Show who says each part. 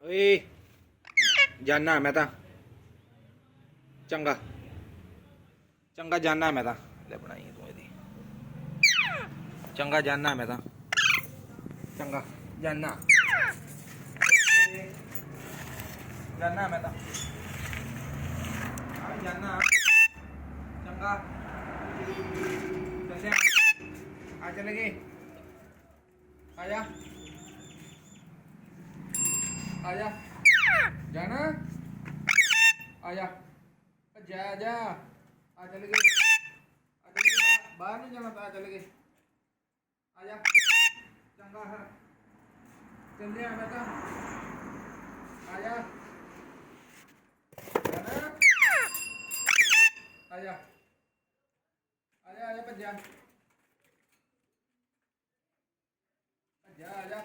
Speaker 1: ਓਏ ਜਾਨਾ ਮੈਂ ਤਾਂ ਚੰਗਾ ਚੰਗਾ ਜਾਨਾ ਮੈਂ ਤਾਂ ਲੈ ਬਣਾਈ ਤੂੰ ਇਹਦੀ ਚੰਗਾ ਜਾਨਾ ਮੈਂ ਤਾਂ ਚੰਗਾ ਜਾਨਾ ਜਾਨਾ ਮੈਂ ਤਾਂ ਆ ਜਾਨਾ ਚੰਗਾ ਚੱਲਿਆ ਆ ਚੱਲ ਗਏ ਆ ਜਾ ਆ ਜਾ ਜਾਣਾ ਆ ਜਾ ਭੱਜਿਆ ਆ ਜਾ ਆ ਚੱਲ ਗਏ ਆ ਚੱਲ ਗਏ ਬਾਹਰ ਨਹੀਂ ਜਾਣਾ ਤਾਂ ਚੱਲ ਗਏ ਆ ਜਾ ਚੰਗਾ ਹੈ ਚੱਲਿਆ ਮੈਂ ਤਾਂ ਆ ਜਾ ਜਾਣਾ ਆ ਜਾ ਆ ਜਾ ਭੱਜਿਆ ਭੱਜਿਆ ਆ ਜਾ